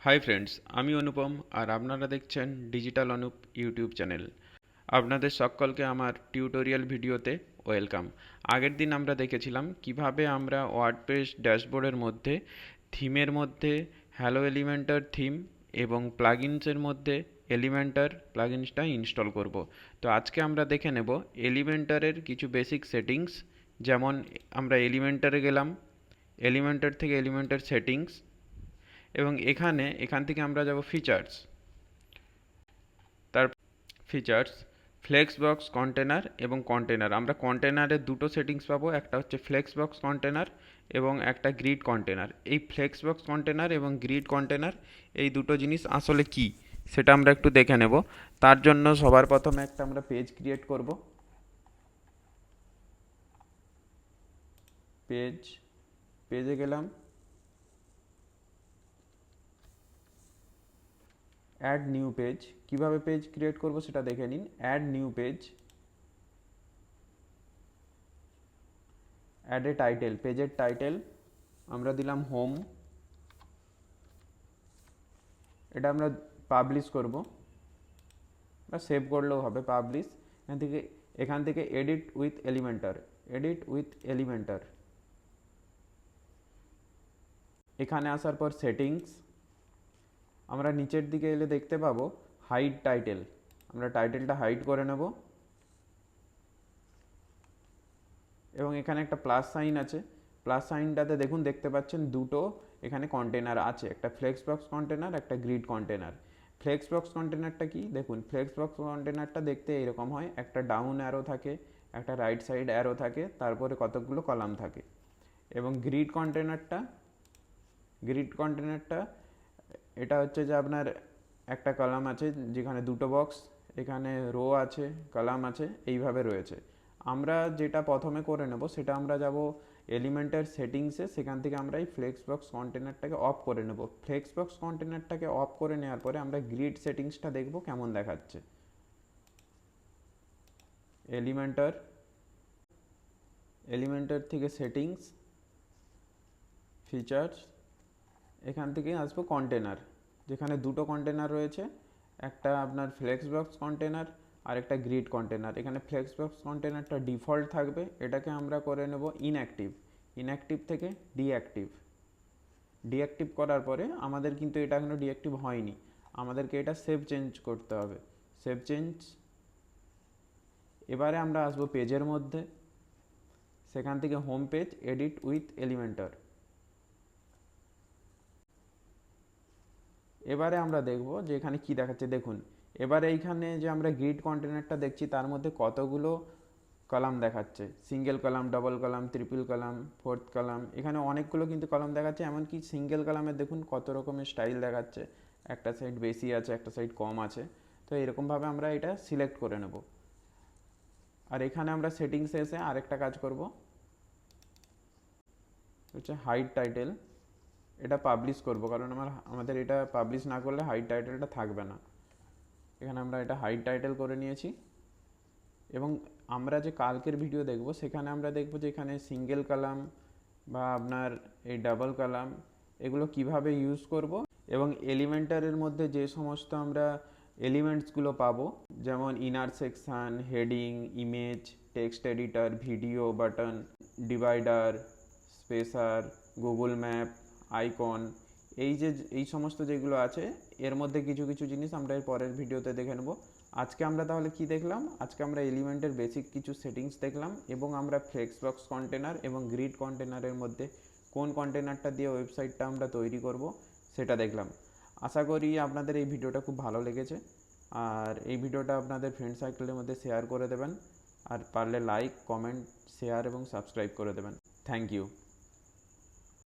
Hi friends, আমি অনুপম আর আপনারা দেখছেন ডিজিটাল অনুপ ইউটিউব চ্যানেল। আপনাদের সকলকে আমার টিউটোরিয়াল ভিডিওতে ওয়েলকাম। আগের দিন আমরা দেখেছিলাম কিভাবে আমরা ওয়ার্ডপ্রেস ড্যাশবোর্ডের মধ্যে থিমের মধ্যে হ্যালো এলিমেন্টার থিম এবং প্লাগইনসের মধ্যে এলিমেন্টার প্লাগইনসটা ইনস্টল করব। তো আজকে আমরা দেখে নেব এলিমেন্টারের কিছু বেসিক সেটিংস। যেমন আমরা এলিমেন্টারে গেলাম, এলিমেন্টার থেকে এলিমেন্টার সেটিংস, এবং এখান থেকে আমরা যাব ফিচার্স। তার ফিচার্স, ফ্লেক্স বক্স কন্টেনার এবং কন্টেনার। আমরা কন্টেনারের দুটো সেটিংস পাবো, একটা হচ্ছে ফ্লেক্স বক্স কন্টেনার এবং একটা গ্রিড কন্টেনার। এই ফ্লেক্স বক্স কন্টেনার এবং গ্রিড কন্টেনার এই দুটো জিনিস আসলে কি সেটা আমরা একটু দেখে নেব। তার জন্য সবার প্রথমে একটা আমরা পেজ ক্রিয়েট করব। পেজে গেলাম, অ্যাড নিউ পেজ। কিভাবে পেজ ক্রিয়েট করব সেটা দেখে নিন। Add new page, add a title, পেজের টাইটেল আমরা দিলাম হোম। এটা আমরা পাবলিশ করব বা সেভ করলেও হবে, পাবলিশ। এখান থেকে এডিট উইথ এলিমেন্টার। এখানে আসার পর সেটিংস, আমরা নিচের দিকে এলে দেখতে পাবো হাইড টাইটেল। আমরা টাইটেলটা হাইড করে নেব এবং এখানে একটা প্লাস সাইন আছে। প্লাস সাইনটাতে দেখতে পাচ্ছেন দুটো এখানে কন্টেনার আছে, একটা ফ্লেক্স বক্স কন্টেনার, একটা গ্রিড কন্টেনার। ফ্লেক্স বক্স কন্টেনারটা কি দেখুন, ফ্লেক্স বক্স কন্টেনারটা দেখতে এরকম হয়, একটা ডাউন অ্যারো থাকে, একটা রাইট সাইড অ্যারো থাকে, তারপরে কতগুলো কলাম থাকে। এবং গ্রিড কন্টেনারটা এটা হচ্ছে যে আপনার একটা কলাম আছে যেখানে দুটো বক্স, এখানে রো আছে, কলাম আছে, এইভাবে রয়েছে। আমরা যেটা প্রথমে করে নেব সেটা আমরা যাব এলিমেন্টের সেটিংসে, সেখান থেকে আমরা এই ফ্লেক্স বক্স কন্টেনারটাকে অফ করে নেব। ফ্লেক্স বক্স কন্টেনারটাকে অফ করে নেওয়ার পরে আমরা গ্রিড সেটিংসটা দেখব কেমন দেখাচ্ছে। এলিমেন্টার থেকে সেটিংস, ফিচার্স, এখান থেকে আসবো কন্টেনার, যেখানে দুটো কন্টেনার রয়েছে, একটা আপনার ফ্লেক্স বক্স কন্টেনার আর একটা গ্রিড কন্টেনার। এখানে ফ্লেক্স বক্স কন্টেনারটা ডিফল্ট থাকবে, এটাকে আমরা করে নেব ইনঅ্যাক্টিভ থেকে ডিঅ্যাক্টিভ করার পরে আমাদের কিন্তু এটা এখনো ডিঅ্যাক্টিভ হয়নি, আমাদেরকে এটা সেভ চেঞ্জ করতে হবে। Save change. এবারে আমরা আসবো পেজের মধ্যে, সেখান থেকে home page, edit with Elementor. এবারে আমরা দেখব যে এখানে কী দেখাচ্ছে। দেখুন এবারে এইখানে যে আমরা গ্রিড কন্টেনারটা দেখছি তার মধ্যে কতগুলো কলাম দেখাচ্ছে, single column, double column, triple column, fourth column, এখানে অনেকগুলো কিন্তু কলাম দেখাচ্ছে। এমনকি সিঙ্গেল কলামের দেখুন কত রকমের স্টাইল দেখাচ্ছে, একটা সাইড বেশি আছে, একটা সাইড কম আছে। তো এরকমভাবে আমরা এটা সিলেক্ট করে নেব। আর এখানে আমরা সেটিংসে এসে আরেকটা কাজ করব, হচ্ছে হাইড টাইটেল। এটা পাবলিশ করব, কারণ আমাদের এটা পাবলিশ না করলে হাইড টাইটেলটা থাকবে না। এখানে আমরা এটা হাইড টাইটেল করে নিয়েছি। এবং আমরা যে কালকের ভিডিও দেখব সেখানে আমরা দেখব যে এখানে সিঙ্গেল কলাম বা আপনার এই ডাবল কলাম এগুলো কিভাবে ইউজ করব, এবং এলিমেন্টারের মধ্যে যে সমস্ত আমরা এলিমেন্টসগুলো পাবো, যেমন inner section, heading, image, text editor, video button, divider, spacer, Google map, icon, এই সমস্ত যেগুলো আছে, এর মধ্যে কিছু কিছু জিনিস আমরা এর পরের ভিডিওতে দেখে নেব। আজকে আমরা তাহলে কি দেখলাম, আজকে আমরা এলিমেন্টের বেসিক কিছু সেটিংস দেখলাম, এবং আমরা ফ্লেক্স বক্স কন্টেনার এবং গ্রিড কন্টেনারের মধ্যে কোন কন্টেনারটা দিয়ে ওয়েবসাইটটা আমরা তৈরি করব সেটা দেখলাম। আশা করি আপনাদের এই ভিডিওটা খুব ভালো লেগেছে, আর এই ভিডিওটা আপনাদের ফ্রেন্ড সার্কেলের মধ্যে শেয়ার করে দেবেন, আর পারলে লাইক, কমেন্ট, শেয়ার এবং সাবস্ক্রাইব করে দেবেন। Thank you.